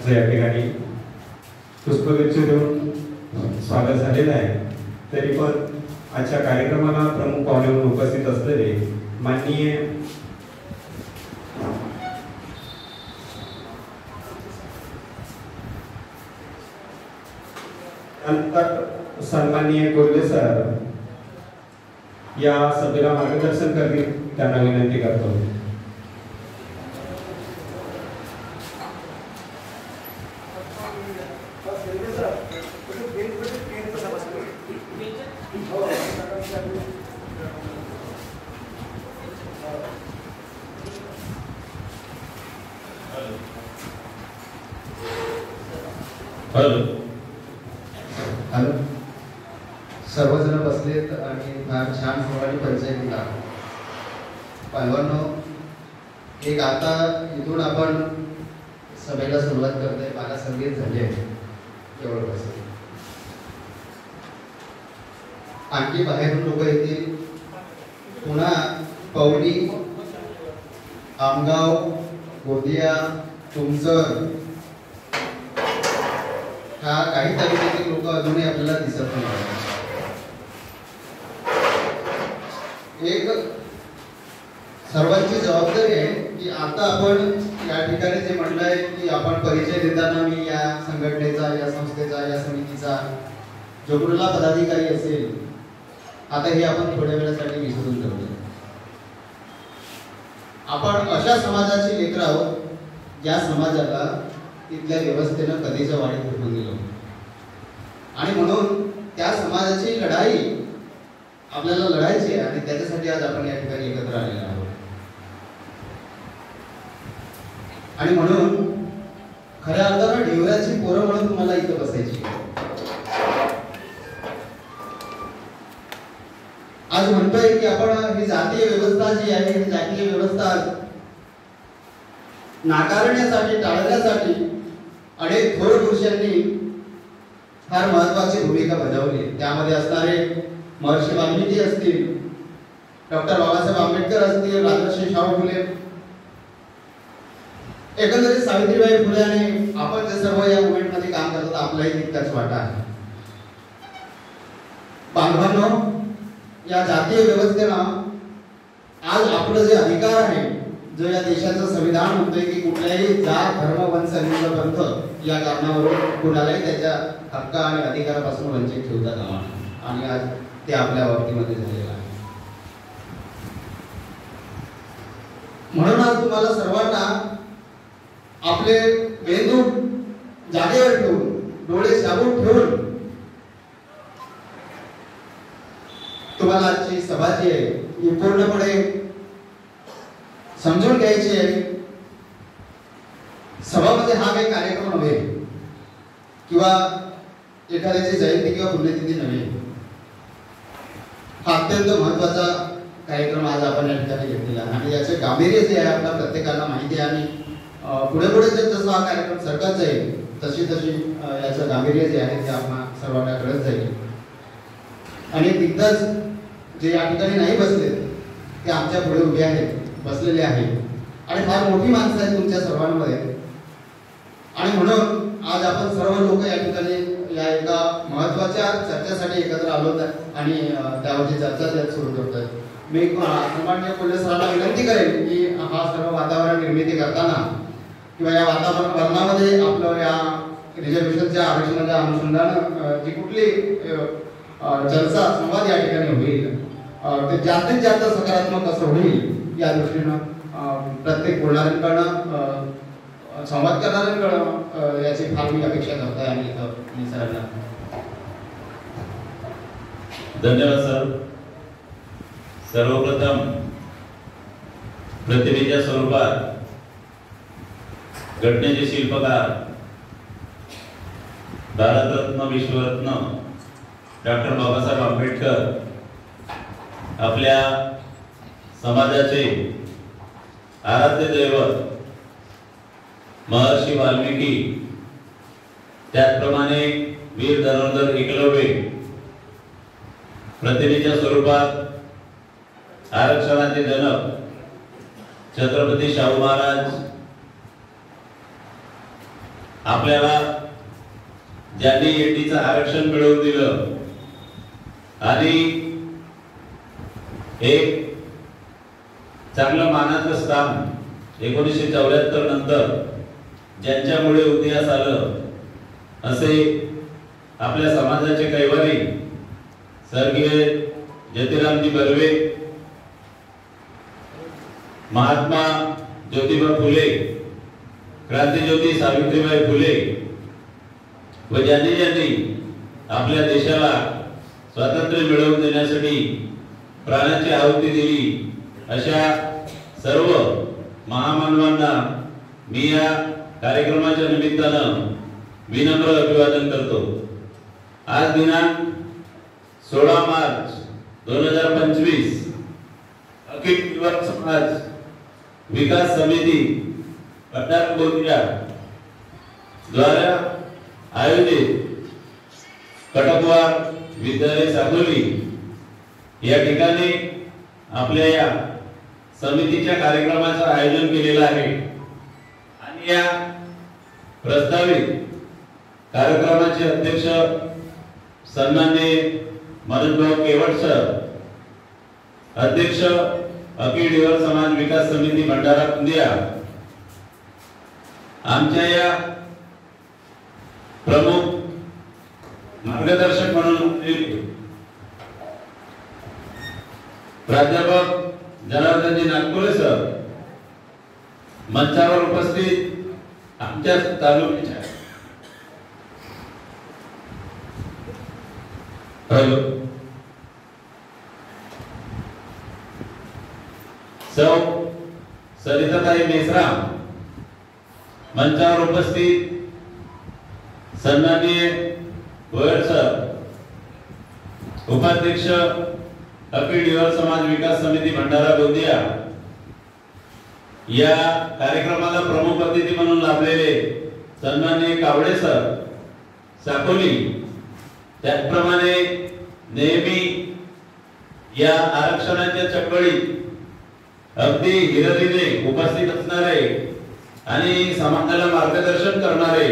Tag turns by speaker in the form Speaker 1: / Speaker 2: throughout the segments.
Speaker 1: या ठिकाणी पुष्पगुच्छ देऊन स्वागत झालेलं आहे। तरी पण आजच्या कार्यक्रमाला प्रमुख पाहुणे म्हणून उपस्थित असलेले माननीय सन्माननीय कोल्हे सर या सभेला मार्गदर्शन करतील त्यांना विनंती करतो।
Speaker 2: हॅलो, सर्वजण बसलेत आणि फार छान सर्वांनी परिचय दिला। पालवांनो, एक आता इथून आपण सभेला सुरुवात करतोय। मला संगीत झाले केवळ बस, आणखी बाहेरून लोक येतील। पुन्हा पवनी, आमगाव, गोंदिया, तुमसर हा काही तालुक्यातील लोक अजूनही आपल्याला दिसत नाही। एक सर्वांची जबाबदारी आहे की आता आपण या ठिकाणी जे म्हटलंय की आपण परिचय देताना मी या संघटनेचा, या संस्थेचा, या समितीचा जो कुठला पदाधिकारी असेल, आता हे आपण थोड्या वेळासाठी विसरून ठेवले। आपण अशा समाजाची लेकर आहोत ज्या समाजाला तिथल्या व्यवस्थेनं कधीच्या वाढीत फेकून दिलं आणि म्हणून त्या समाजाची लढाई आपल्याला लढायची आहे आणि त्याच्यासाठी आज आपण या ठिकाणी एकत्र आलेलो आहोत। आणि म्हणून खऱ्या अर्थानं ढेवऱ्याची पोरं म्हणून तुम्हाला इथं बसायची। आज म्हणतोय की आपण ही जातीय व्यवस्था जी आहे, ही जातीय व्यवस्था नाकारण्यासाठी, टाळण्यासाठी अनेक थोर पुरुषांनी फार महत्वाची भूमिका बजावली। त्यामध्ये असणारे महर्षी वाल्मिकी असतील, डॉक्टर बाबासाहेब आंबेडकर असतील, राजर्षी शाहू फुले, एकंदरीत सावित्रीबाई फुले आणि आपण जे सर्व या मुवमेंटमध्ये काम करतात आपलाही तितकाच वाटा आहे। बांधवांनो, या जातीय व्यवस्थेनं आज आपलं जे अधिकार आहे, जो या देशाचं संविधान म्हणतोय की कुठल्याही जात, धर्म, वंश, लिंग, पंथ या कारणावरून कुणालाही त्याच्या हक्क आणि अधिकारापासून वंचित ठेवता कामा नये आणि आज ते आपल्या बाबतीमध्ये झालेलं आहे। म्हणून आज तुम्हाला सर्वांना आपले मेंदू जागेवर ठेवून, डोळे साबूत ठेवून तुम्हाला आजची सभा जी आहे ही पूर्णपणे समजून घ्यायची आहे। सभामध्ये हा काही कार्यक्रम नव्हे किंवा एखाद्याची जयंती किंवा पुण्यतिथी नव्हे, हा अत्यंत महत्वाचा कार्यक्रम आज आपण या ठिकाणी घेतलेला आहे आणि याचे गांभीर्य जे आहे आपल्या प्रत्येकाला माहिती आहे आणि पुढे पुढे जसं हा कार्यक्रम सरकत जाईल तशी तशी याचं गांभीर्य जे आहे ते आपल्या सर्वांना कळत जाईल। आणि दिग्गज जे या ठिकाणी नाही बसले ते आमच्या पुढे उभे आहेत, बसलेले आहेत आणि फार मोठी माणसं आहेत तुमच्या सर्वांमध्ये। आणि म्हणून आज आपण सर्व लोक या ठिकाणी या एका महत्वाच्या चर्चेसाठी एकत्र आलो आणि त्यावरची चर्चा त्यात सुरू करतोय। मी सन्माननीय कोल्हे सरांना विनंती करेन की हा सर्व वातावरण निर्मिती करताना किंवा या वातावरणामध्ये आपलं या रिझर्वेशनच्या आरक्षणाच्या अनुषंगानं जी कुठली चर्चा संवाद या ठिकाणी होईल ते जास्तीत जास्त सकारात्मक असं होईल या दृष्टीनं प्रत्येक बोलणाऱ्यांकडनं, संवाद करणाऱ्यांकडनं याची फार मी अपेक्षा करतोय आणि मी सरांना
Speaker 3: धन्यवाद सर। सर्वप्रथम प्रतिमेच्या स्वरूपात घटनेचे शिल्पकार भारतरत्न, विश्वरत्न डॉक्टर बाबासाहेब आंबेडकर आपल्या समाजाचे आराध्य दैवत महर्षी वाल्मिकी, त्याचप्रमाणे वीर धनुर्धर एकलव्य प्रतिमेच्या स्वरूपात आरक्षणाचे जनक छत्रपती शाहू महाराज आपल्याला ज्यांनी एटीचं आरक्षण मिळवून दिलं आणि एक चांगलं मानाचं स्थान 1974 नंतर ज्यांच्यामुळे उदयास आलं असे आपल्या समाजाचे कैवारी स्वर्गीय ज्योतिरामजी बर्वे, महात्मा ज्योतिबा फुले, क्रांतिज्योती सावित्रीबाई फुले व ज्यांनी आपल्या देशाला स्वातंत्र्य मिळवून देण्यासाठी प्राणाची आहुती दिली अशा सर्व महामानवांना मी या कार्यक्रमाच्या निमित्तानं विनम्र अभिवादन करतो। आज दिनांक 16 मार्च 2025 अखिल युवक समाज विकास समिती भंडारा गोंदिया द्वारा आयोजित कटकवार विद्यालय साकोली या ठिकाणी आपल्या या समितीच्या कार्यक्रमाचं आयोजन केलेलं आहे आणि या प्रस्तावित कार्यक्रमाचे अध्यक्ष सन्माननीय मनोजभाऊ केवट सर, अध्यक्ष अखिल युवक समाज विकास समिती भंडारा गोंदिया, आमच्या या प्रमुख मार्गदर्शक म्हणून प्राध्यापक जनार्दनजी नागपुरे सर, मंचावर उपस्थित आमच्या तालुक्याच्या सौ सरिताताई मेश्राम, मंचावर उपस्थित सन्माननीय गोयल सर, उपाध्यक्ष अखिल युवक समाज विकास समिती भंडारा गोंदिया, या कार्यक्रमाला प्रमुख अतिथी म्हणून लाभलेले सन्माननीय कावडे सर साकोली, त्याचप्रमाणे नेहमी या आरक्षणाच्या चळवळीत अगदी हिरिरीने उपस्थित असणारे आणि समाजाला मार्गदर्शन करणारे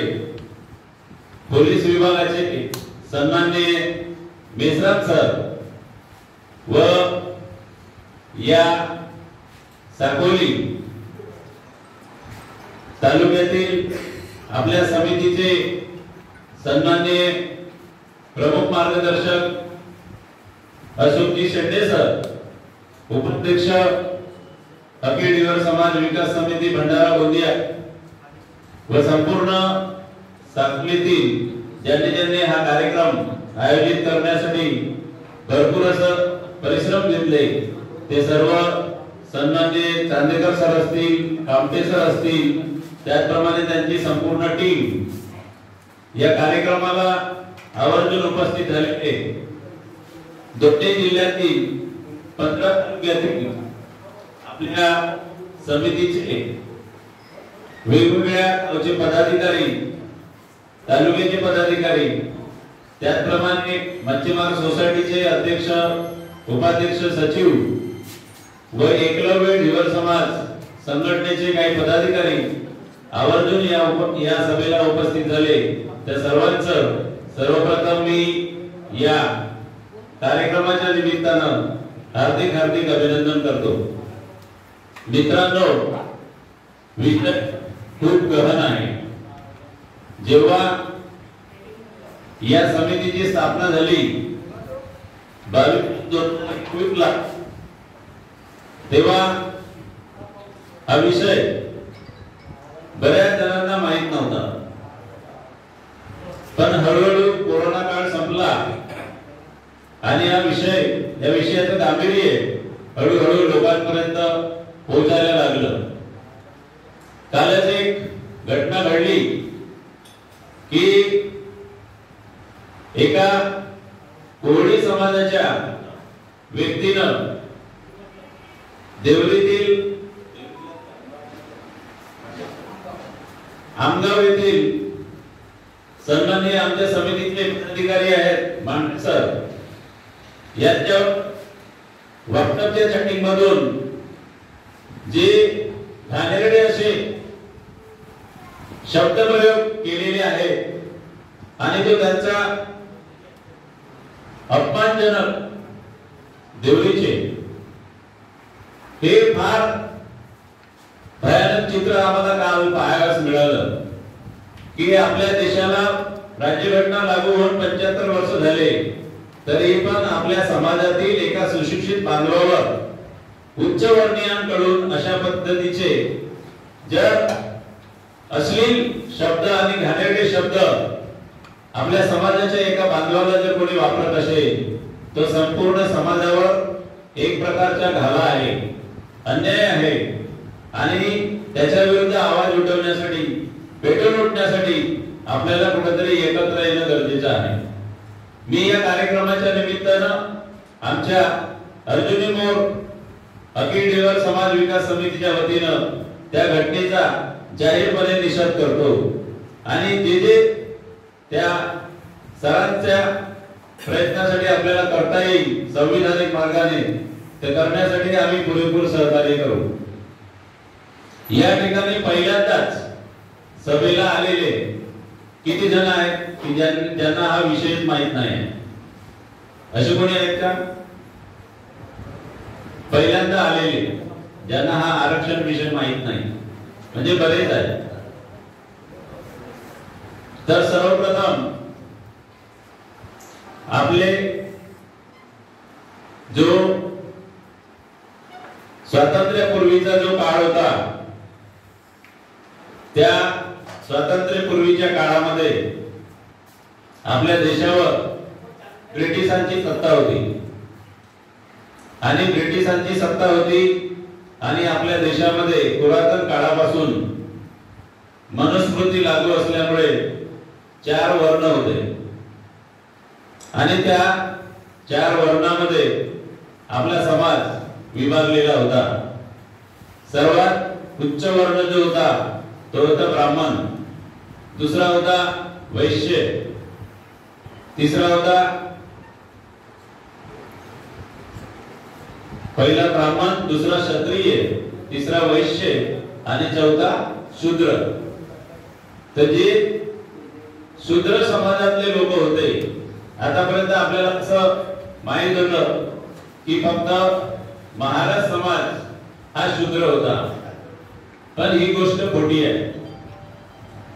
Speaker 3: पोलीस विभागाचे सन्माननीय मेश्राम सर व या साकोली तालुक्यातील आपल्या समितीचे सन्माननीय प्रमुख मार्गदर्शक अशोकजी शेंडे सर, उपाध्यक्ष अखिल युवक समाज विकास समिती भंडारा गोंदिया व संपूर्ण साकोलीतील ज्यांनी हा कार्यक्रम आयोजित करण्यासाठी भरपूर असं परिश्रम घेतले ते सर्व सन्माननीय चांदेकर सर असतील, कामटे सर असतील, त्याचप्रमाणे त्यांची संपूर्ण टीम या कार्यक्रमाला आवर्जून उपस्थित झाले। दोट्टे जिल्ह्यातील 15 तालुक्यातील आपल्या समितीचे वेगवेगळ्या गावचे पदाधिकारी, तालुक्याचे पदाधिकारी, त्याचप्रमाणे मच्छीमार सोसायटीचे अध्यक्ष, उपाध्यक्ष, सचिव व एकलव्य युवक समाज संघटनेचे काही पदाधिकारी आवर्जून या सभेला उपस्थित झाले। त्या सर्वांचं सर्वप्रथम मी या कार्यक्रमाच्या निमित्तानं हार्दिक अभिनंदन करतो। मित्रांनो, विषय खूप गहन आहे। जेव्हा या समितीची स्थापना झाली 22/2021 ला, तेव्हा हा विषय बऱ्याच जणांना माहित नव्हता, पण हळूहळू कोरोना काळ संपला आणि या विषयाचं गांभीर्य हळूहळू लोकांपर्यंत पोहोचायला लागलं। कालच एक घटना घडली की एका कोळी समाजाच्या व्यक्तीनं देवरीतील आमगाव येथील सन्माननीय आमच्या समितीचे पदाधिकारी आहेत मांडे सर, यांच्या वक्तव्य चॅटिंग मधून जे घाणेरडे असे शब्दप्रयोग केलेले आहेत आणि तो त्यांचा अपमानजनक देवरीचे हे फार भयानक चित्र आम्हाला काल पाहायला मिळालं की आपल्या देशाला राज्यघटना लागू होऊन 75 वर्ष झाले तरी पण आपल्या समाजातील एका सुशिक्षित बांधवावर उच्चवर्णीयांकडून अशा पद्धतीचे जर अश्लील शब्द आणि घाणेरडे शब्द आपल्या समाजाच्या एका बांधवाला जर कोणी वापरत असेल तो संपूर्ण समाजावर एक प्रकारचा घाला आहे, अन्याय आहे आणि त्याच्या विरुद्ध आवाज उठवण्यासाठी पेटून उठण्यासाठी आपल्याला कुठेतरी एकत्र येणं गरजेचं आहे। मी या कार्यक्रमाच्या निमित्तानं आमच्या अर्जुनी मोर अखिल ढिवर समाज विकास समितीच्या वतीनं त्या घटनेचा जाहीरपणे निषेध करतो आणि जे त्या सरांच्या प्रयत्नासाठी आपल्याला करता येईल संविधानिक मार्गाने ते करण्यासाठी आम्ही पुरेपूर सहकार्य करू। या ठिकाणी पहिल्यांदाच सभेला आलेले किती जण आहेत की ज्यांना हा विषय माहित नाही? असे कोणी आहेत का पहिल्यांदा आलेले ज्यांना हा आरक्षण विषय माहित नाही? म्हणजे बरेच आहेत। तर सर्वप्रथम आपले जो स्वातंत्र्यापूर्वीचा जो काळ होता त्या स्वातंत्र्यापूर्वीच्या काळामध्ये आपल्या देशावर ब्रिटिशांची सत्ता होती आणि ब्रिटिशांची सत्ता होती आणि आपल्या देशामध्ये पुरातन काळापासून मनुस्मृती लागू असल्यामुळे 4 वर्ण होते आणि त्या 4 वर्णामध्ये आपला समाज विभागलेला होता। सर्वात उच्च वर्ण जो होता तो होता ब्राह्मण, दुसरा होता वैश्य, तिसरा होता पहिला ब्राह्मण, दुसरा क्षत्रिय, तिसरा वैश्य आणि चौथा शूद्र। तर जे शूद्र समाजातले लोक होते आतापर्यंत आपल्याला असं माहित होतं की फक्त महाराज समाज हा शूद्र होता, पण ही गोष्ट खोटी आहे।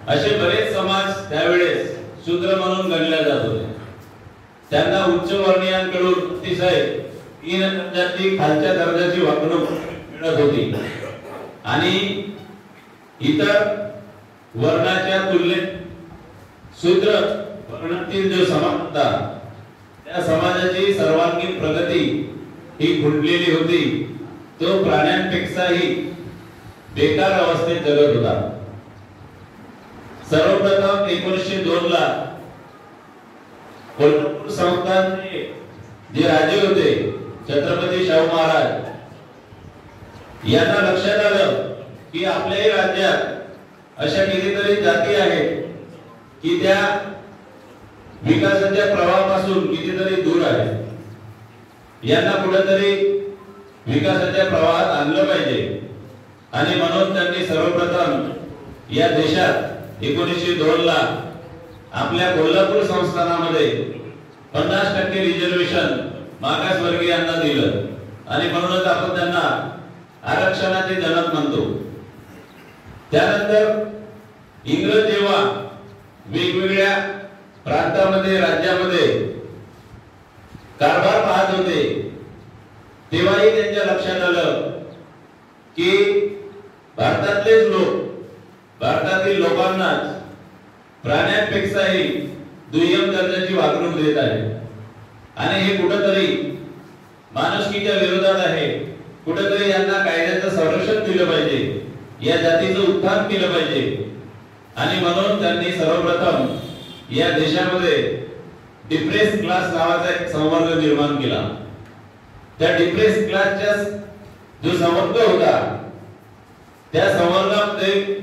Speaker 3: असे बरेच समाज त्यावेळेस शूद्र म्हणून गणले जात होते। त्यांना उच्च वर्णीयांकडून अतिशय खालच्या दर्जाची वागणूक मिळत होती आणि इतर वर्णाच्या तुलनेत शूद्र वर्णातील जो समाज होता त्या समाजाची सर्वांगीण प्रगती ही खुंटलेली होती। तो प्राण्यांपेक्षाही बेकार अवस्थेत जगत होता। सर्वप्रथम 1902 ला कोल्हापूर संस्थानचे जे राजे होते छत्रपती शाहू महाराज यांना लक्षात आलं की आपल्याही राज्यात अशा कितीतरी जाती आहेत की त्या विकासाच्या प्रवाहापासून कितीतरी दूर आहेत। यांना कुठेतरी विकासाच्या प्रवाहात आणलं पाहिजे आणि म्हणून त्यांनी सर्वप्रथम या देशात 1902 ला आपल्या कोल्हापूर संस्थानामध्ये 50% रिझर्वेशन मागासवर्गीयांना दिलं आणि म्हणूनच आपण त्यांना आरक्षणाचे जनक म्हणतो। त्यानंतर इंग्रज जेव्हा वेगवेगळ्या प्रांतामध्ये राज्यामध्ये कारभार पाहत होते तेव्हाही त्यांच्या लक्षात आलं की भारतातलेच लोक भारतातील लोकांनाच प्राण्यांपेक्षाही दुय्यम दर्जाची वागणूक देत आहेत आणि हे कुठेतरी माणुसकीच्या विरोधात आहे। कुठेतरी यांना कायद्याचं संरक्षण दिलं पाहिजे, या जातीचं उत्थान केलं पाहिजे आणि म्हणून त्यांनी सर्वप्रथम या देशामध्ये डिप्रेस क्लास नावाचा एक संवर्ग निर्माण केला। त्या डिप्रेस क्लासच्या जो संवर्ग होता त्या संवर्गामध्ये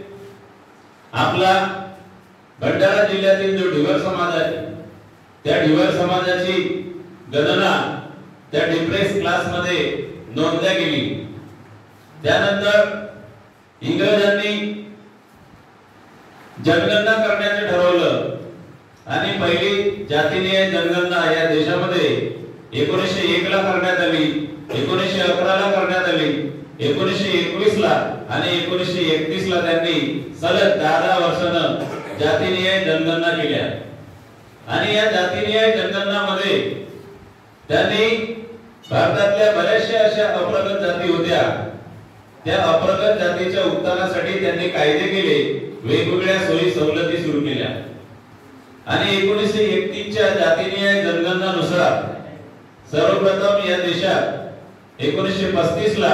Speaker 3: आपला भंडारा जिल्ह्यातील जो ढिवर समाज आहे त्या ढिवर समाजाची गणना त्या डिप्रेस क्लास मध्ये नोंदल्या गेली। त्यानंतर इंग्रजांनी जनगणना करण्याचे ठरवलं आणि पहिली जातीनिहाय जनगणना या देशामध्ये 1901 ला करण्यात आली, 1911 ला करण्यात आली, 1921 ला आणि 1931 ला त्यांनी सलग 10 वर्षानं जातीनिहाय जनगणना केल्या. आणि या जातीनिहाय जनगणनामध्ये त्यांनी भारतातल्या बऱ्याचशा अशा अप्रगत जाती होत्या, त्या अप्रगत जातीच्या उत्थानासाठी त्यांनी कायदे केले, वेगवेगळ्या सोयी सवलती सुरू केल्या. आणि 1931 च्या जातीनिहाय जनगणनेनुसार सर्वप्रथम या देशात 1935 ला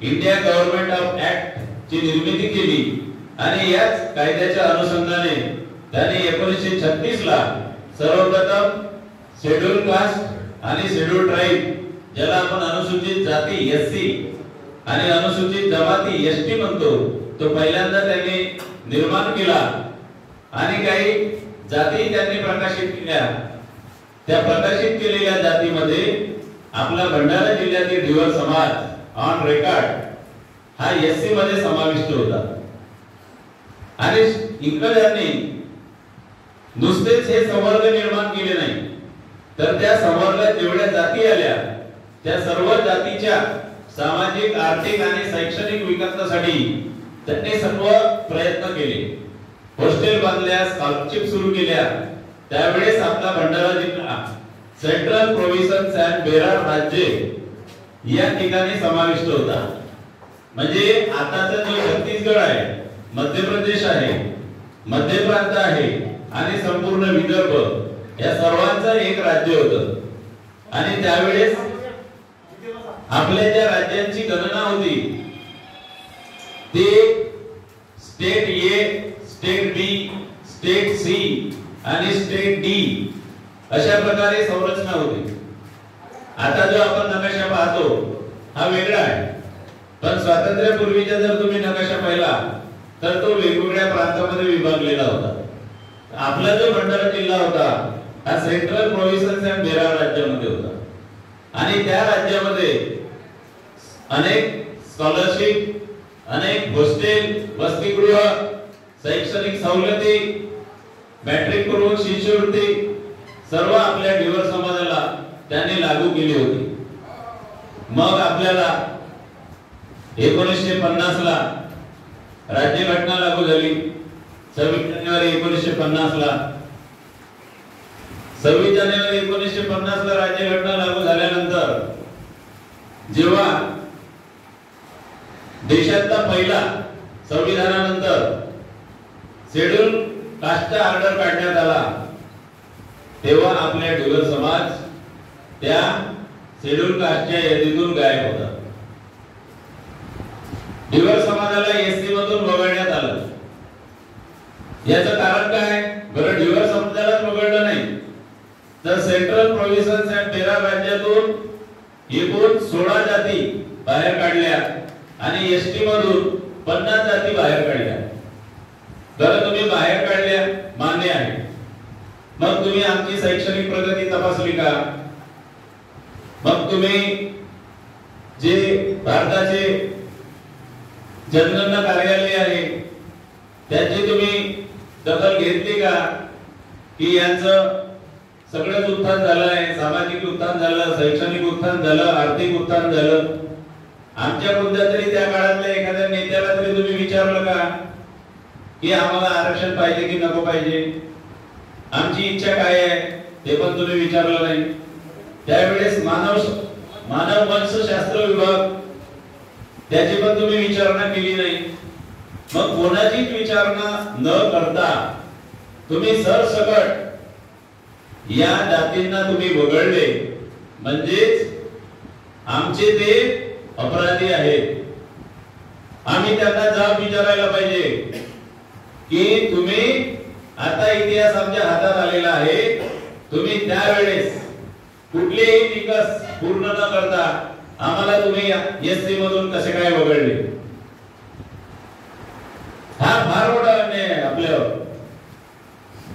Speaker 3: इंडिया गव्हर्नमेंट ऑफ ऍक्ट ची निर्मिती केली आणि याच कायद्याच्या अनुषंगाने त्यांनी 1936 ला सर्वप्रथम शेड्यूल कास्ट आणि शेड्यूल ट्राइब, ज्याला आपण अनुसूचित जाती एससी आणि अनुसूचित जमाती एसटी म्हणतो, तो पहिल्यांदा त्यांनी निर्माण केला. आणि काही जाती त्यांनी प्रकाशित केल्या. त्या प्रकाशित केलेल्या जातीमध्ये आपला भंडारा जिल्ह्यातील ढिवर समाज ऑन रेकॉर्ड हा एससी मध्ये समाविष्ट होता. आणि इंग्रजांनी नुसतेच हे संवर्ग निर्माण केले नाही, तर त्या संवर्गात जेवढ्या जाती आल्या त्या सर्व जातीच्या सामाजिक, आर्थिक आणि शैक्षणिक विकासासाठी त्यांनी सर्व प्रयत्न केले. हॉस्टेल बांधल्या, स्कॉलरशिप सुरू केल्या. त्यावेळेस आपला भंडारा जिल्हा सेंट्रल प्रोव्हिन्स अँड बेरार राज्य या ठिकाणी समाविष्ट होता. म्हणजे आताचा जो छत्तीसगड आहे, मध्य प्रदेश आहे, मध्य प्रांत आहे आणि संपूर्ण विदर्भ या सर्वांचं एक राज्य होतं. आणि त्यावेळेस आपल्या ज्या राज्यांची गणना होती ते state A, state B, state C आणि स्टेट डी अशा प्रकारे संरचना होती. आता जो आपण नकाशा पाहतो हा वेगळा आहे, पण स्वातंत्र्यापूर्वीचा जर तुम्ही नकाशा पाहिला तर तो वेगवेगळ्या प्रांतांमध्ये विभागलेला होता. आपला जो भंडारा जिल्हा होता हा सेंट्रल प्रोव्हिन्स अँड बेरार राज्यामध्ये होता. आणि त्या राज्यामध्ये अनेक स्कॉलरशिप, अनेक हॉस्टेल, वसतिगृह, शैक्षणिक सवलती, मॅट्रिक पूर्व शिष्यवृत्ती सर्व आपल्या ढिवर समाजाला त्यांनी लागू केली होती. मग आपल्याला 1950 ला राज्यघटना लागू झाली. 26 जानेवारी 1950 ला 26 जानेवारी 1950 ला राज्यघटना लागू झाल्यानंतर जेव्हा देशातला पहिला संविधानानंतर शेड्यूल कास्टचा ऑर्डर काढण्यात आला, तेव्हा आपल्या ढिवर समाज त्या शेड्यूल कास्टच्या यादीतून गायब होता. ढिवर समाजाला एससी मधून वगळण्यात आलं. याचं कारण काय? बरं, ढिवर समाजालाच वगळलं नाही तर सेंट्रल प्रोव्हिन्स अँड बेरार राज्यातून एकूण 16 जाती बाहेर काढल्या आणि एसटी मधून 50 जाती बाहेर काढल्या. बरं, तुम्ही बाहेर काढल्या मान्य आहे, मग तुम्ही आमची शैक्षणिक प्रगती तपासली का? मग तुम्ही जे भारताचे जनगणना कार्यालय आहे त्याची तुम्ही दखल घेतली का की यांचं सगळंच उत्थान झालं आहे, सामाजिक उत्थान झालं, शैक्षणिक उत्थान झालं, आर्थिक उत्थान झालं? आमच्या कोणत्या तरी त्या काळातल्या एखाद्या नेत्याला तरी तुम्ही विचारलं का की आम्हाला आरक्षण पाहिजे की नको पाहिजे, आमची इच्छा काय आहे ते पण तुम्ही विचारलं नाही. त्यावेळेस मानव वंशशास्त्र विभाग त्याची पण तुम्ही विचारणा केली नाही. मग कोणाचीच विचारणा न करता तुम्ही सरसकट या जातींना तुम्ही वगळले, म्हणजेच आमचे ते अपराधी आहेत. आम्ही त्यांना जाब विचारायला पाहिजे की तुम्ही आता इतिहास आमच्या हातात आलेला आहे, तुम्ही त्यावेळेस कुठलेही निकष पूर्ण न करता आम्हाला तुम्ही एससी मधून कसे काय वगळले? हा फार मोठा अन्याय आहे आपल्यावर.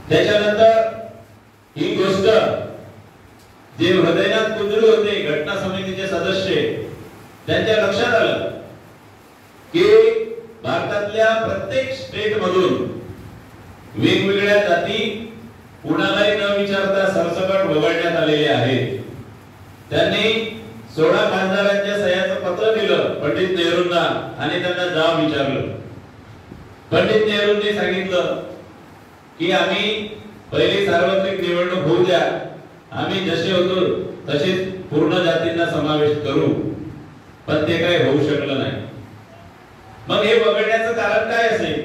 Speaker 3: त्याच्यानंतर ही गोष्ट जे हृदयनाथ कुंजरू होते घटना समितीचे सदस्य, त्यांच्या लक्षात आलं की भारतातल्या प्रत्येक स्टेट मधून वेगवेगळ्या जाती कुणालाही न विचारता सरसकट वगळण्यात आलेले आहेत. त्यांनी 16 खासदारांच्या सह्याचं पत्र दिलं पंडित नेहरूंना आणि त्यांना जाब विचारलं. पंडित नेहरूंनी सांगितलं की आम्ही पहिली सार्वत्रिक निवडणूक होऊ द्या, आम्ही जसे होतो तसेच पूर्ण जातींना समावेश करू, पण ते काही होऊ शकलं नाही. मग हे वगळण्याचं कारण काय असेल?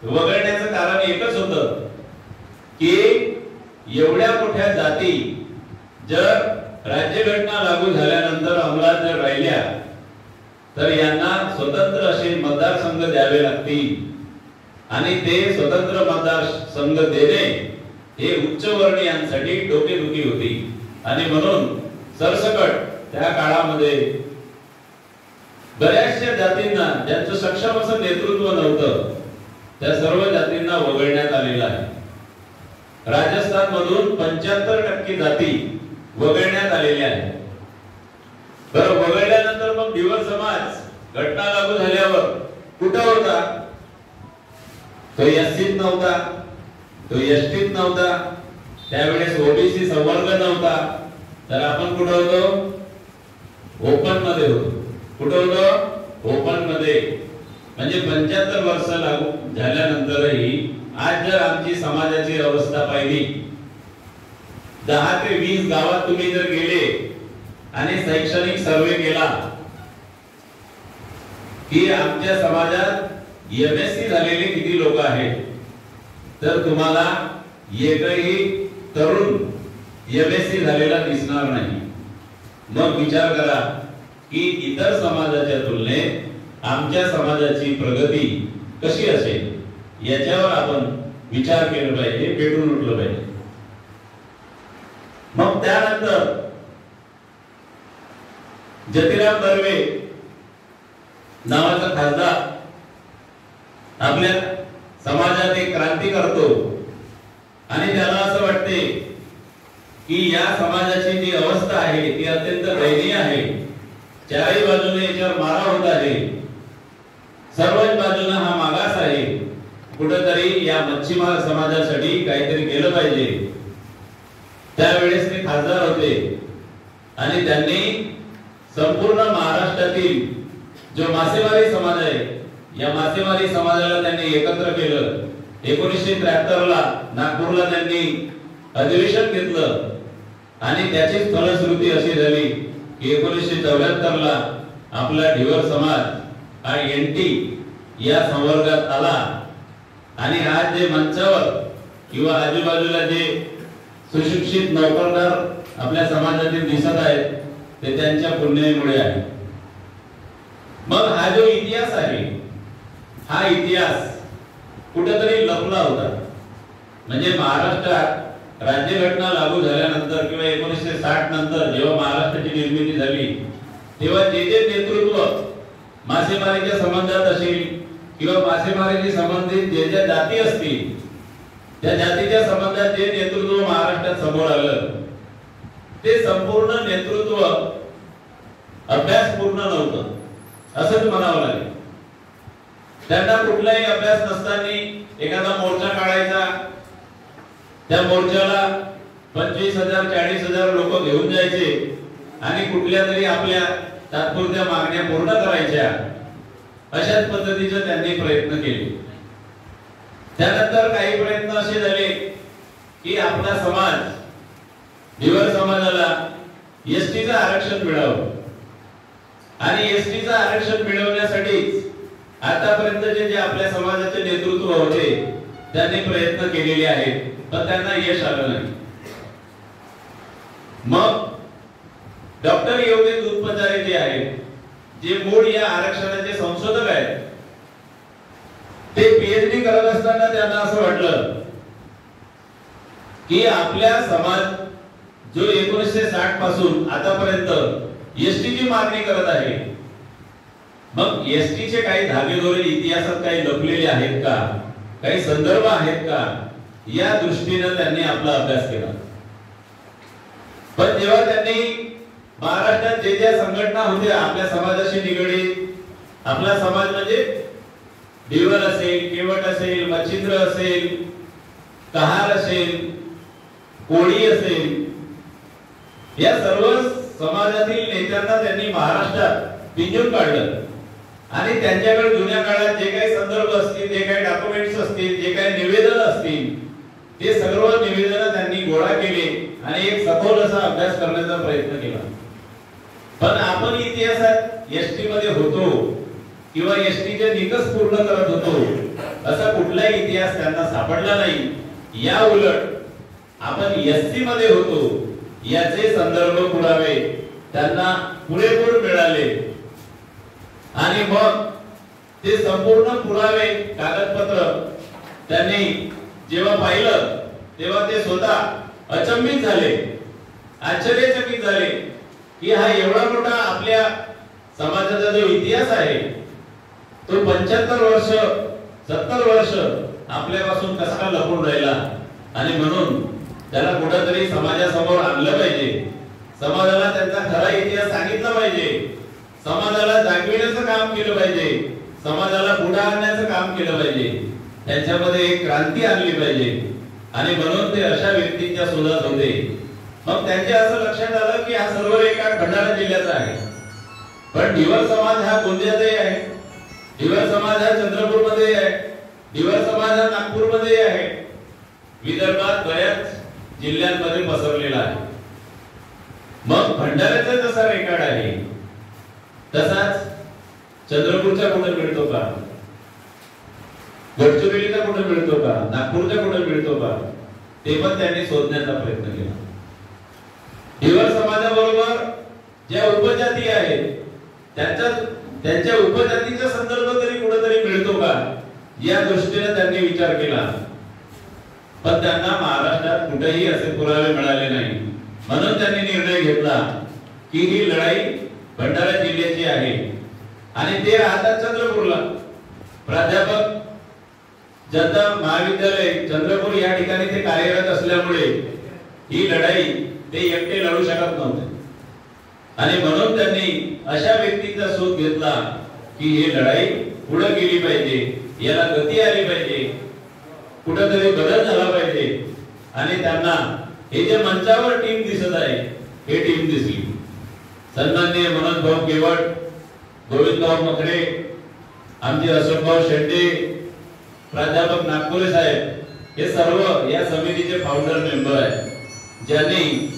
Speaker 3: वगळण्याचं कारण एकच होतं की एवढ्या मोठ्या जाती जर राज्यघटना लागू झाल्यानंतर अंमलात जर राहिल्या तर यांना स्वतंत्र असे मतदारसंघ द्यावे लागतील आणि ते स्वतंत्र मतदारसंघ देणे हे उच्चवर्णीयांसाठी डोकेदुखी होती. आणि म्हणून सरसकट त्या काळामध्ये बऱ्याचशा जातींना ज्यांचं सक्षम असं नेतृत्व नव्हतं त्या सर्व जातींना वगळण्यात आलेलं आहे. राजस्थान मधून 75% जाती वगळण्यात आलेल्या आहेत. बरं, वगळल्यानंतर मग धिवर समाज घटना लागू झाल्यावर कुठं होता? तो एससीत नव्हता, तो एसटीत नव्हता, त्यावेळेस ओबीसी संवर्ग नव्हता, तर आपण कुठं होतो? ओपन मध्ये होतो. कुठं होतो? ओपन मध्ये. म्हणजे 75 वर्ष लागू झाल्यानंतरही आज जर आमची समाजाची अवस्था पाहिली, 10 ते 20 गावात तुम्ही जर गेले आणि शैक्षणिक सर्वे केला की आमच्या समाजात एमएससी झालेले किती लोक आहेत, तर तुम्हाला एकही तरुण एमएससी झालेला दिसणार नाही. मग विचार करा की इतर समाजाच्या तुलनेत आमच्या समाजाची प्रगती कशी असेल, याच्यावर आपण विचार केला पाहिजे, पेटून उठलं पाहिजे. मग त्यानंतर जतिराम बर्वे नावाचा खासदार आपल्या समाजात एक क्रांती करतो आणि त्याला असं वाटते की या समाजाची जी अवस्था आहे ती अत्यंत दयनीय आहे. चारही बाजूने याच्यावर मारा होत आहे, सर्वच बाजूने हा मागास आहे, कुठेतरी या मच्छीमार समाजासाठी काहीतरी केलं पाहिजे. त्यावेळेस ते खासदार होते आणि त्यांनी संपूर्ण महाराष्ट्रातील जो मासेमारी समाज आहे या मासेमारी समाजाला त्यांनी एकत्र केलं. 1973 ला नागपूरला त्यांनी अधिवेशन घेतलं आणि त्याचीच फलश्रुती अशी झाली की 1974 ला आपला धिवर समाज हा एनटी या संवर्गात आला. आणि आज जे मंचावर किंवा आजूबाजूला जे सुशिक्षित नोकरदार आपल्या समाजातील दिसत आहेत ते त्यांच्या पुण्यामुळे आहे. मग हा जो इतिहास आहे, हा इतिहास कुठेतरी लपला होता. म्हणजे महाराष्ट्रात राज्यघटना लागू झाल्यानंतर किंवा 1960 नंतर जेव्हा महाराष्ट्राची निर्मिती झाली तेव्हा जे जे नेतृत्व मासेमारीच्या संबंधात असेल किंवा मासेमारीशी संबंधित जे जे जाती असतील त्या जातीच्या संबंधात जे नेतृत्व महाराष्ट्रात समोर आलं ते संपूर्ण नेतृत्व अभ्यासपूर्ण नव्हतं असंच म्हणावं लागेल. त्यांना कुठलाही अभ्यास नसताना एखादा मोर्चा काढायचा, त्या मोर्चाला 25,000 40,000 लोक घेऊन जायचे आणि कुठल्या तरी आपल्या तात्पुरत्या मागण्या पूर्ण करायच्या, अशाच पद्धतीचे त्यांनी प्रयत्न केले. त्यानंतर काही प्रयत्न असे झाले की आपला समाज धिवर समाजाला एसटीचं आरक्षण मिळावं आणि एसटीचं आरक्षण मिळवण्यासाठी आतापर्यंतचे जे आपल्या समाजाचे नेतृत्व होते त्यांनी प्रयत्न केलेले आहेत, पण त्यांना यश आलं नाही. मग डॉक्टर योगेश दुधपचारे जे आहेत, जे मूळ या आरक्षणाचे संशोधक आहेत, ते पीएचडी करत असताना त्यांना असं वाटलं की आपल्या समाज जो 1960 पासून आतापर्यंत एसटीची मागणी करत आहे, मग एसटीचे काही धागेदोरे इतिहासात काही लपलेले आहेत का, काही संदर्भ आहेत का, या दृष्टीने त्यांनी आपला अभ्यास केला. पण जेव्हा त्यांनी महाराष्ट्रात जे ज्या संघटना होत्या आपल्या समाजाशी निगडीत, आपला समाज म्हणजे दिवल असेल, केवट असेल, मच्छिंद्र असेल, कहार असेल, कोळी असेल, या सर्व समाजातील नेत्यांना त्यांनी महाराष्ट्रात पिंजून काढलं आणि त्यांच्याकडे जुन्या काळात जे काही संदर्भ असतील, जे काही डॉक्युमेंट्स असतील, जे काही निवेदन असतील, ते सर्व निवेदन त्यांनी गोळा केले आणि एक सखोल असा अभ्यास करण्याचा प्रयत्न केला. पण आपण इतिहासात एसटी मध्ये होतो किंवा एसटीचे निकष पूर्ण करत होतो असा कुठलाही इतिहास त्यांना सापडला नाही. या उलट आपण एसटी मध्ये होतो याचे संदर्भ पुरावे त्यांना पुरेपूर मिळाले आणि मग ते संपूर्ण पुरावे कागदपत्र त्यांनी जेव्हा पाहिलं तेव्हा ते स्वतः अचंबित झाले, आश्चर्यचकित झाले की हा एवढा मोठा आपल्या समाजाचा जो इतिहास आहे तो 75 वर्ष 70 वर्ष आपल्यापासून कसा लपून राहिला. आणि म्हणून त्याला कुठेतरी समाजासमोर आणलं पाहिजे, समाजाला त्यांचा खरा इतिहास सांगितला पाहिजे, समाजाला जागविण्याचं काम केलं पाहिजे, समाजाला पुढे आणण्याचं काम केलं पाहिजे, त्यांच्यामध्ये एक क्रांती आणली पाहिजे. आणि म्हणून ते अशा व्यक्तींच्या शोधात होते. मग त्यांच्या असं लक्षात आलं की हा सर्व रेकॉर्ड भंडारा जिल्ह्याचा आहे, पण ढिवर समाज हा गोंदियातही आहे, ढिवर समाज हा चंद्रपूर मध्ये आहे, ढिवर समाज हा नागपूर मध्ये आहे, विदर्भात बऱ्याच जिल्ह्यांमध्ये पसरलेला आहे. मग भंडाऱ्याचा जसा रेकॉर्ड आहे तसाच चंद्रपूरचा कुठे मिळतो का, गडचिरोलीचा कुठे मिळतो का, नागपूरचा कुठे मिळतो का, ते पण त्यांनी शोधण्याचा प्रयत्न केला. ढिवर समाजाबरोबर ज्या उपजाती आहेत त्यांच्या उपजातीचा संदर्भ तरी कुठेतरी मिळतो का या दृष्टीने त्यांनी विचार केला. पण त्यांना महाराष्ट्रात कुठेही असे पुरावे मिळाले नाही. म्हणून त्यांनी निर्णय घेतला की ही लढाई भंडारा जिल्ह्याची आहे आणि ते राहतात चंद्रपूरला. प्राध्यापक जनता महाविद्यालय चंद्रपूर या ठिकाणी ते कार्यरत असल्यामुळे ही लढाई ते एकटे लढू शकत नव्हते आणि म्हणून त्यांनी अशा व्यक्तीचा शोध घेतला की ही लढाई पुढे गेली पाहिजे, याला गती आली पाहिजे, कुठेतरी बदल झाला पाहिजे. आणि त्यांना हे जे मंचावर टीम दिसत आहे हे टीम दिसली. सन्माननीय मनोज भाऊ केवट, गोविंदभाऊ मखडे, आमचे अशोकभाऊ शेट्टे, प्राध्यापक नागपुरे साहेब हे सर्व या समितीचे फाउंडर मेंबर आहेत ज्यांनी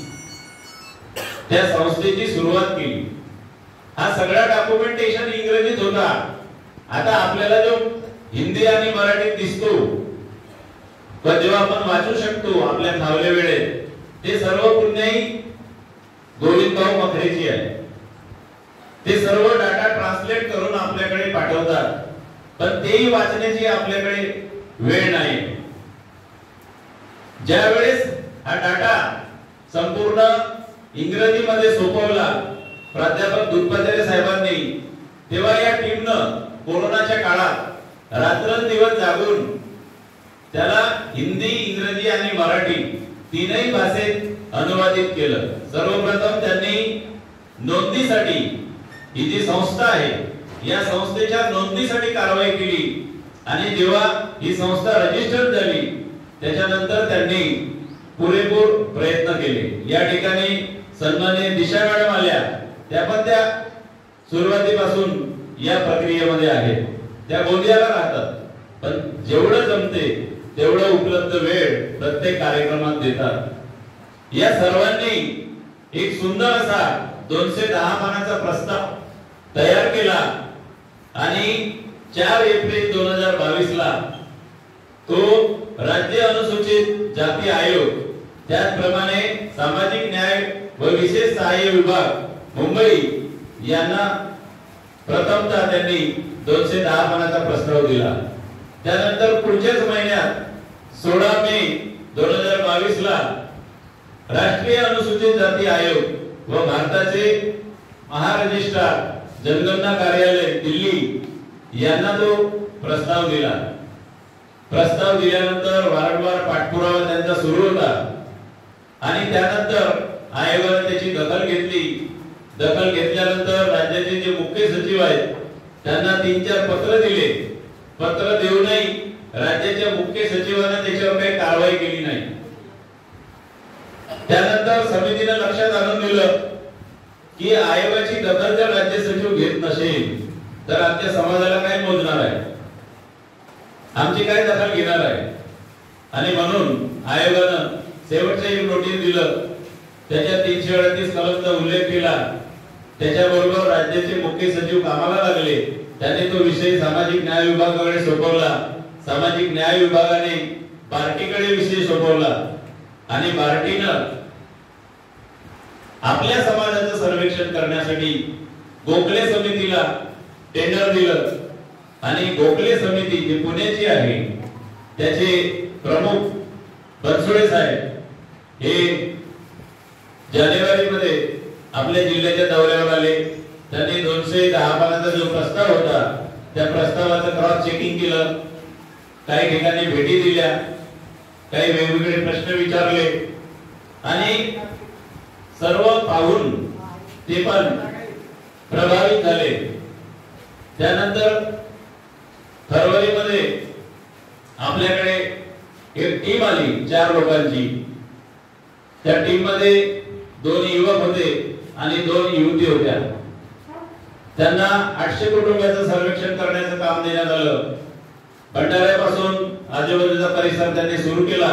Speaker 3: त्या संस्थेची सुरुवात केली. हा सगळा डॉक्युमेंटेशन इंग्रजीत होता. आता आपल्याला जो हिंदी आणि मराठीत दिसतो पण जेव्हा आपण वाचू शकतो आपल्या फावल्या वेळेत ते सर्व पुण्याई गोविंदभाऊ मखरेची आहे. ते सर्व डाटा ट्रान्सलेट करून आपल्याकडे पाठवतात पण तेही वाचण्याची आपल्याकडे वेळ नाही. ज्या वेळेस हा डाटा संपूर्ण इंग्रजीमध्ये सोपवला प्राध्यापक दुधपाचार्य साहेबांनी तेव्हा या टीमनं कोरोनाच्या काळात रात्रंदिवस जागून त्याला हिंदी, इंग्रजी आणि मराठी तीनही भाषेत अनुवादित केलं. सर्वप्रथम त्यांनी नोंदणीसाठी ही जी संस्था आहे या संस्थेच्या नोंदणीसाठी कारवाई केली आणि जेव्हा ही संस्था रजिस्टर्ड झाली त्याच्यानंतर त्यांनी पुरेपूर प्रयत्न केले. या ठिकाणी सन्माननीय दिशा मॅडम आल्या, त्या पण त्या सुरुवातीपासून या प्रक्रियेमध्ये आहेत. त्या गोंदियाला राहतात पण जेवढं जमते तेवढं उपलब्ध वेळ प्रत्येक कार्यक्रमात देतात. या सर्वांनी एक सुंदर असा 210 पानाचा प्रस्ताव तयार केला आणि 4 एप्रिल 2022 ला तो राज्य अनुसूचित जाती आयोग त्याचप्रमाणे सामाजिक न्याय व विशेष सहाय्य विभाग मुंबई यांना प्रथमतः त्यांनी 210 पानाचा प्रस्ताव दिला. त्यानंतर पुढच्याच महिन्यात 16 मे 2022 ला राष्ट्रीय अनुसूचित जाती आयोग व भारताचे महारजिस्ट्रार जनगणना कार्यालय दिल्ली यांना तो प्रस्ताव दिला. प्रस्ताव दिल्यानंतर वारंवार पाठपुरावा त्यांचा सुरू होता आणि त्यानंतर आयोगाने त्याची दखल घेतली. दखल घेतल्यानंतर राज्याचे जे मुख्य सचिव आहेत त्यांना 3-4 पत्र दिले पत्र देऊनही राज्याच्या मुख्य सचिवांना त्याच्यावर काही कारवाई केली नाही. त्यानंतर समितीने लक्षात आणून दिलं की आयोगाची दखल जर राज्य सचिव घेत नसेल तर आमच्या समाजाला काय मोजणार आहे, आमची काय दखल घेणार आहे. आणि म्हणून आयोगानं शेवटचं एक नोटीस दिलं, त्याच्यात 338 कलमचा उल्लेख केला. त्याच्याबरोबर राज्याचे मुख्य सचिव कामाला लागले. त्यांनी तो विषय सामाजिक न्याय विभागाकडे सोपवला. सामाजिक न्याय विभागाने बार्टीकडे विषय सोपवला आणि बार्टीनं आपल्या समाजाचं सर्वेक्षण करण्यासाठी गोखले समितीला टेंडर दिलं. आणि गोखले समिती जी पुण्याची आहे त्याचे प्रमुख बनसोडे साहेब हे जानेवारी मध्ये आपल्या जिल्ह्याच्या दौऱ्यावर आले. त्यांनी 210 पानाचा जो प्रस्ताव होता त्या प्रस्तावाचं क्रॉस चेकिंग केलं. काही ठिकाणी भेटी दिल्या, काही वेगवेगळे प्रश्न विचारले आणि सर्व पाहून ते पण प्रभावित झाले. त्यानंतर फरवरीमध्ये आपल्याकडे एक टीम आली 4 लोकांची. त्या टीम मध्ये 2 युवक होते आणि 2 युवती होत्या. त्यांना 800 कुटुंबाचं सर्वेक्षण करण्याचं काम देण्यात आलं. भंडाऱ्यापासून आजूबाजूचा परिसर त्यांनी सुरू केला.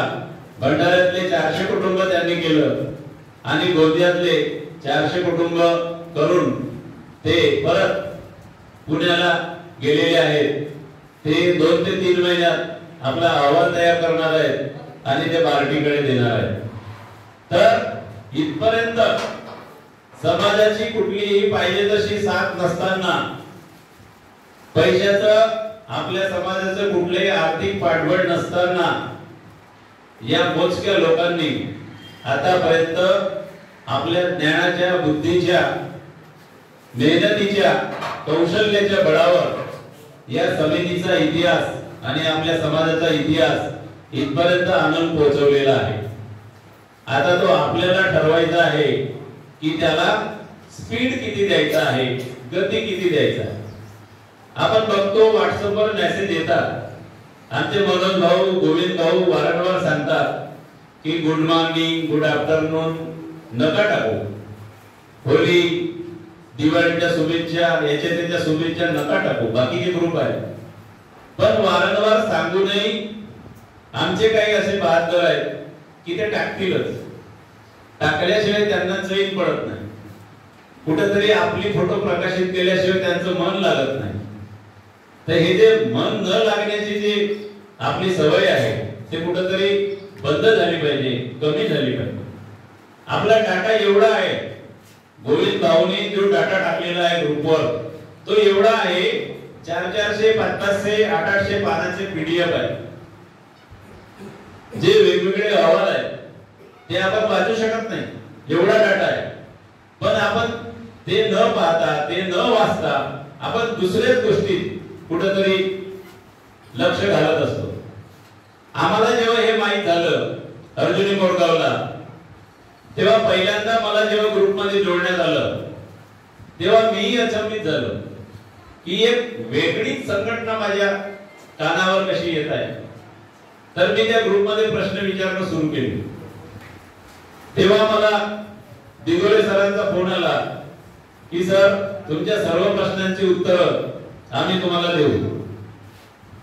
Speaker 3: भंडाऱ्यातले 400 कुटुंब त्यांनी केलं आणि गोंदियातले 400 कुटुंब करून ते परत पुण्याला गेलेले आहेत. ते 2 ते 3 महिन्यात आपला अहवाल तयार करणार आहेत आणि ते बार्टीकडे देणार आहेत. तर इथपर्यंत समाजाची कुठलीही पाहिजे तशी साथ नसताना, पैशाचं आपल्या समाजाचं कुठलेही आर्थिक पाठबळ नसताना या मोजक्या लोकांनी आतापर्यंत आपल्या ज्ञानाच्या, बुद्धीच्या, मेहनतीच्या, कौशल्याच्या बळावर या समितीचा इतिहास आणि आपल्या समाजाचा इतिहास इथपर्यंत आणून पोहोचवलेला आहे. आता तो आपल्याला ठरवायचा आहे की त्याला स्पीड किती द्यायचा आहे, गती किती द्यायचा आहे. आपण बघतो व्हॉट्सअपवर मेसेज येतात. आमचे मनोज भाऊ, गोविंद भाऊ वारंवार सांगतात की गुड मॉर्निंग, गुड आफ्टरनून नका टाकू. होली, दिवाळीच्या शुभेच्छा, याच्या त्याच्या शुभेच्छा नका टाकू. बाकीचे ग्रुप आहेत. पण वारंवार सांगूनही आमचे काही असे बहादर आहेत की ते टाकतीलच. टाकल्याशिवाय त्यांना चैन पडत नाही. कुठेतरी आपली फोटो प्रकाशित केल्याशिवाय त्यांचं मन लागत नाही. तर हे जे मन न लागण्याची जी आपली सवय आहे ते कुठेतरी बंद झाली पाहिजे, कमी झाली पाहिजे. आपला डाटा एवढा आहे, गोविंद भाऊने जो डाटा टाकलेला आहे ग्रुपवर तो एवढा आहे, 400, 500, 800 पानाचे पीडीएफ आहे. जे वेगवेगळे अहवाल आहेत ते आपण वाचू शकत नाही, एवढा डाटा आहे. पण आपण ते न पाहता, ते न वाचता आपण दुसऱ्याच गोष्टीत कुठेतरी लक्ष घालत असतो. आम्हाला जेव्हा हे माहित झालं अर्जुनी मोरगावला, तेव्हा पहिल्यांदा मला जेव्हा ग्रुपमध्ये जोडण्यात आलं तेव्हा मी अचंबित झालो की एक वेगळीच संघटना माझ्या कानावर कशी येत आहे. तर मी त्या ग्रुपमध्ये प्रश्न विचारणं सुरू केले. तेव्हा मला दिगोळे सरांचा फोन आला की सर, तुमच्या सर्व प्रश्नांची उत्तरं आम्ही तुम्हाला देऊ.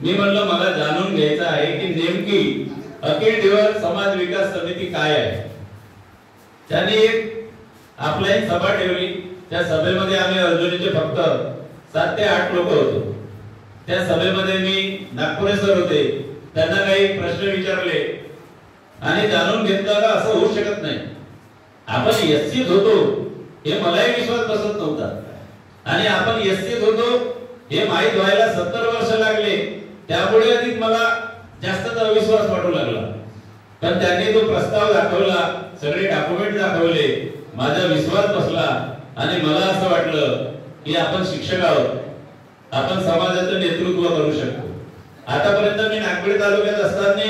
Speaker 3: मी म्हणलं मला जाणून घ्यायचं आहे की नेमकी अखिल दिवस समाज विकास समिती काय आहे. त्यांनी एक आपल्या एक सभा ठेवली. त्या सभेमध्ये आम्ही अर्जुनीचे फक्त 7 ते 8 लोक होतो. त्या सभेमध्ये मी नागपुरे सर होते. त्यांना काही प्रश्न विचारले आणि जाणून घेतलं का असं होऊ शकत नाही. आपण एससीत होतो हे मलाही विश्वास बसत नव्हता आणि आपण एससीत होतो हे माहित व्हायला 70 वर्ष लागले. त्यामुळे अधिक मला जास्त अविश्वास वाटू लागला. पण त्यांनी तो प्रस्ताव दाखवला, सगळे डॉक्युमेंट दाखवले, माझा विश्वास बसला आणि मला असं वाटलं की आपण शिक्षक आहोत, आपण समाजाचं नेतृत्व करू शकतो. आतापर्यंत मी नागपूर तालुक्यात असताना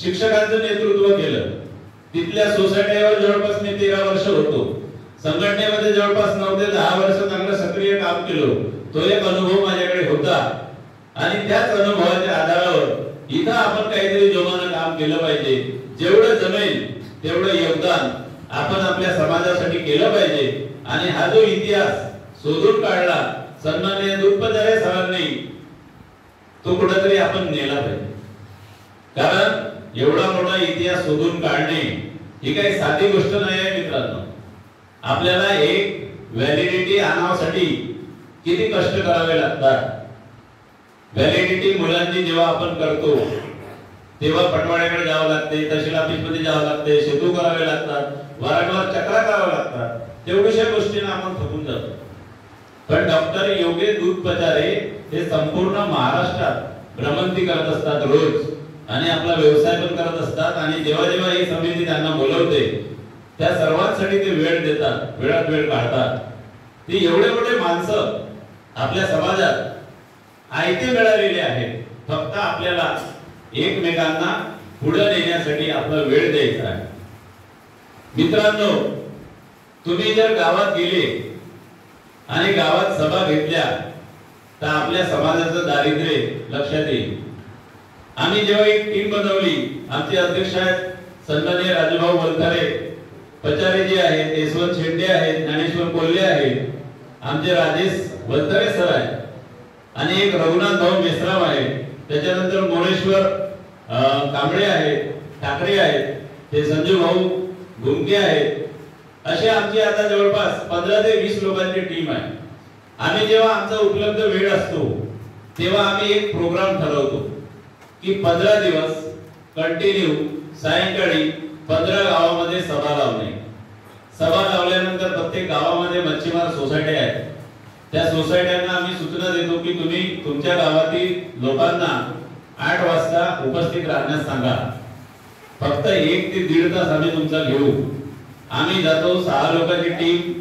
Speaker 3: शिक्षकांचं नेतृत्व केलं. तिथल्या सोसायटीवर जवळपास मी 13 वर्ष होतो. संघटनेमध्ये जवळपास 9 ते 10 वर्ष चांगलं सक्रिय काम केलं. तो एक अनुभव माझ्याकडे होता आणि त्याच अनुभवाच्या आधारावर इथं आपण काहीतरी जोमानं काम केलं पाहिजे. जेवढं जमेल तेवढं योगदान आपण आपल्या समाजासाठी केलं पाहिजे. आणि हा जो इतिहास शोधून काढला सन्माननीय दुधपदारे सरांनी, तो कुठेतरी आपण नेला पाहिजे. कारण एवढा मोठा इतिहास शोधून काढणे ही काही साधी गोष्ट नाही आहे मित्रांनो. आपल्याला एक व्हॅलिडिटी आणण्यासाठी किती कष्ट करावे लागतात. व्हॅलिडिटी मुलांची जेव्हा आपण करतो तेव्हा पटवाड्याकडे जावं लागते, तहसील ऑफिस मध्ये जावं लागते, सेतू करावे लागतात, वारंवार चक्रा कराव्या लागतात. तेवढ्याशा गोष्टींना आपण थकून जातो. पण डॉक्टर योगेश दूधपचारे हे संपूर्ण महाराष्ट्रात भ्रमंती करत असतात रोज, आणि आपला व्यवसाय पण करत असतात. आणि जेव्हा जेव्हा ही समिती त्यांना बोलवते त्या सर्वांसाठी ते वेळ देतात, वेळात वेळ काढतात. ती एवढे मोठे माणसं आपल्या समाजात आयते मिळालेले आहेत. फक्त आपल्याला एकमेकांना पुढे नेण्यासाठी आपला वेळ द्यायचा आहे. मित्रांनो, तुम्ही जर गावात गेले आणि गावात सभा घेतल्या तर आपल्या समाजाचं दारिद्र्य लक्षात येईल. आम्ही जेव्हा एक टीम बनवली, आमचे अध्यक्ष आहेत सन्माननीय राजूभाऊ वलथारे पचारे जी आहेत, यशवंत शेंडे आहेत, ज्ञानेश्वर कोल्हे आहेत, आमचे राजेश वलथारे सर आहेत, आणि एक रघुनाथ भाऊ मेश्राम आहे, त्याच्यानंतर मोरेश्वर कांबळे आहेत, ठाकरे आहेत, ते संजू भाऊ घुमके आहेत. असे आमची आता जवळपास 15 ते 20 लोकांची टीम आहे. आम्ही जेव्हा आमचा उपलब्ध वेळ असतो तेव्हा आम्ही एक प्रोग्राम ठरवतो की 15 दिवस कंटिन्यू सायंकाळी 15 गावामध्ये सभा लावणे. सभा लावल्यानंतर प्रत्येक गावामध्ये मच्छीमार सोसायटी आहेत, त्या सोसायट्यांना आम्ही सूचना देतो की तुम्ही तुमच्या गावातील लोकांना 8 वाजता उपस्थित राहण्यास सांगा. फक्त 1 ते 1.5 तास आम्ही तुमचा घेऊ. आम्ही जातो 6 लोकांची टीम,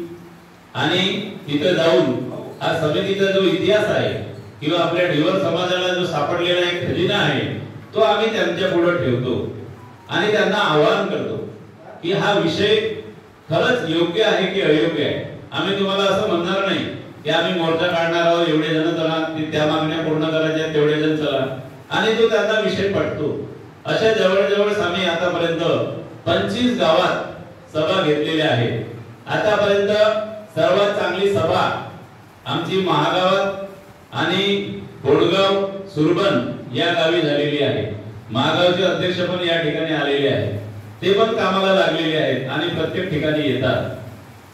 Speaker 3: आणि तिथे जाऊन हा समितीचा जो इतिहास आहे किंवा आपल्या ढिवर समाजाला जो सापडलेला एक खजिना आहे तो आम्ही त्यांच्या पुढे ठेवतो आणि त्यांना आवाहन करतो की हा विषय खरंच योग्य आहे की अयोग्य आहे. आम्ही तुम्हाला असं म्हणणार नाही की आम्ही मोर्चा काढणार आहोत, एवढे जण चला, त्या मागण्या पूर्ण करायच्या तेवढे जण चला, आणि तो त्यांना विषय पटतो. अशा जवळजवळ आम्ही आतापर्यंत 25 गावात सभा घेतलेल्या आहेत. आतापर्यंत सर्वात चांगली सभा आमची महागावात आणि बोडगाव सुरबन या गावी झालेली आहे. महागावचे अध्यक्ष पण या ठिकाणी आलेले आहेत, ते पण कामाला लागलेले आहेत आणि प्रत्येक ठिकाणी येतात.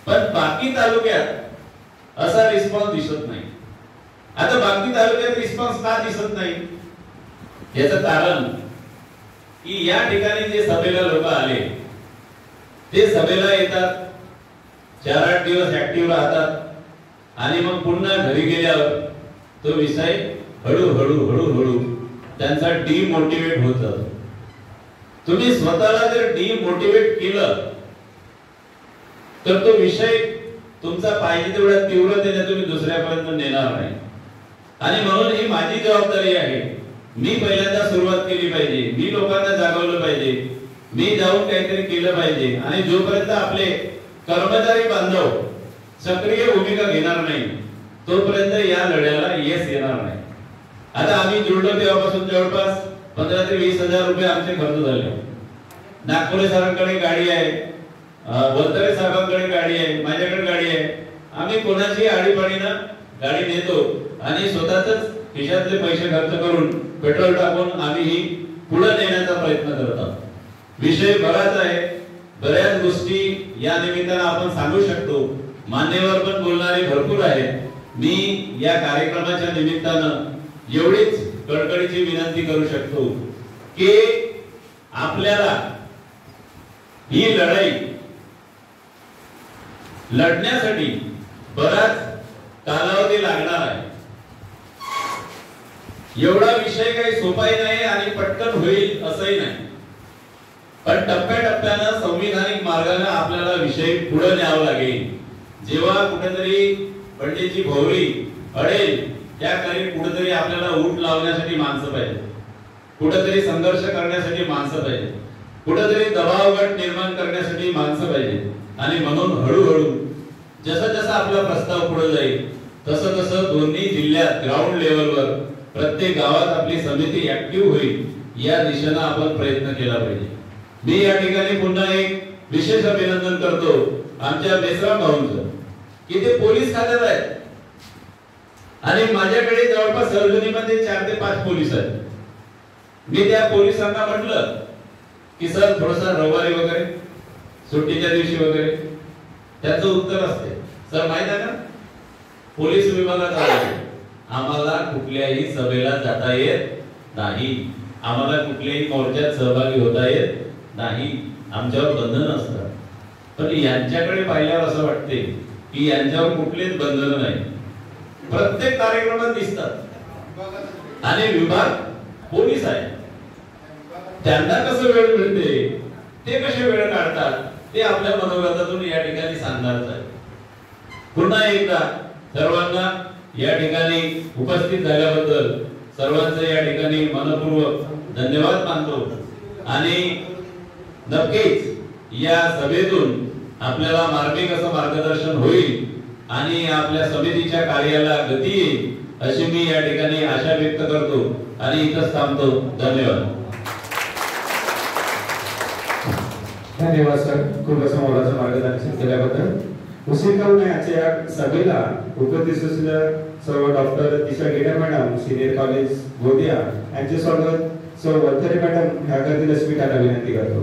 Speaker 3: पण बाकी तालुक्यात असा रिस्पॉन्स दिसत नाही. आता बाकी तालुक्यात रिस्पॉन्स का दिसत नाही याचं कारण की या ठिकाणी जे सभेला लोक आले ते सभेला येतात, 4-8 दिवस ऍक्टिव्ह राहतात, आणि मग पुन्हा घरी गेल्यावर तो विषय हळूहळू त्यांचा डिमोटिवेट होत जातो. तुम्ही स्वतःला जर डिमोटिवेट केलं तर तो विषय तुमचा पाहिजे तेवढ्या तीव्रतेने तुम्ही दुसऱ्यापर्यंत नेणार नाही. आणि म्हणून ही माझी जबाबदारी आहे. मी पहिल्यांदा सुरुवात केली पाहिजे, मी लोकांना जागवलं पाहिजे, मी जाऊन काहीतरी केलं पाहिजे. आणि जोपर्यंत आपले कर्मचारी बांधव सक्रिय भूमिका घेणार नाही तोपर्यंत या लढ्याला यश येणार नाही. आता आम्ही जुळलो तेव्हापासून जवळपास 15 ते 20 हजार रुपये आमचे खर्च झाले. नागपुरे सरांकडे गाडी आहे, वलथरे साहेबांकडे गाडी आहे, माझ्याकडे गाडी आहे. आम्ही कोणाची आडीपाडीनं गाडी नेतो आणि स्वतःच खिशातले पैसे खर्च करून पेट्रोल टाकून आम्ही ही पुढे नेण्याचा प्रयत्न करत आहोत. विषय बराच आहे, बऱ्याच गोष्टी या निमित्तानं आपण सांगू शकतो. मान्यवर पण बोलणारे भरपूर आहेत. मी या कार्यक्रमाच्या निमित्तानं एवढीच कळकळीची विनंती करू शकतो की आपल्याला ही लढाई लढण्यासाठी बराच कालावधी लागणार आहे. एवढा विषय काही सोपाही नाही आणि पटकन होईल असंही नाही. पण टप्प्याटप्प्यानं संविधानिक मार्गाने आपल्याला विषय पुढे न्यावा लागेल. जेव्हा कुठेतरी पंडितजी भोवरी अडेल त्याकडे कुठेतरी आपल्याला ऊट लावण्यासाठी माणसं पाहिजे, कुठेतरी संघर्ष करण्यासाठी माणसं पाहिजे, कुठेतरी दबाव गट निर्माण करण्यासाठी माणसं पाहिजे. आणि म्हणून हळूहळू जसं जसं आपला प्रस्ताव पुढे जाईल तसं तसं दोन्ही जिल्ह्यात ग्राउंड लेवलवर प्रत्येक गावात आपली समिती ऍक्टिव्ह होईल या दिशेने आपण प्रयत्न केला पाहिजे. मी या ठिकाणी पुन्हा एक विशेष अभिनंदन करतो आमच्या बेसराम भाऊंचं की ते पोलीस खात्यात आहेत आणि माझ्याकडे जवळपास सर्जनीमध्ये 4 ते 5 पोलीस आहेत. मी त्या पोलिसांना म्हटलं की सर थोडासा रविवारी वगैरे सुट्टीच्या दिवशी वगैरे, त्याचं उत्तर असते सर माहित आहे ना पोलीस विभागात आहे आम्हाला कुठल्याही सभेला जाता येत नाही, आम्हाला कुठल्याही मोर्चात सहभागी होता येत नाही, आमच्यावर बंधन असतात. पण यांच्याकडे पाहिल्यावर असं वाटते की यांच्यावर कुठलेच बंधन नाही, प्रत्येक कार्यक्रमात दिसतात आणि विभाग पोलीस आहे. त्यांना कसं वेळ मिळते, ते कसे वेळ काढतात ते आपल्या मनोगतातून या ठिकाणी सांगणारच आहे. पुन्हा एकदा सर्वांना या ठिकाणी उपस्थित झाल्याबद्दल सर्वांचे या ठिकाणी मनपूर्वक धन्यवाद मानतो आणि नक्कीच या सभेतून आपल्याला मार्मिक असं मार्गदर्शन होईल आणि आपल्या समितीच्या कार्याला गती येईल अशी मी या ठिकाणी आशा व्यक्त करतो आणि इथंच थांबतो. धन्यवाद.
Speaker 1: धन्यवाद सर, खूप असं मोलाचं मार्गदर्शन केल्याबद्दल. उशीर करू नये आजच्या या सभेला उपस्थित असलेल्या सर्व doctor Disha Gede madam senior college Gondia यांचे स्वागत सौ वरथरे मॅडम ह्या करतील अशी मी त्यांना विनंती करतो.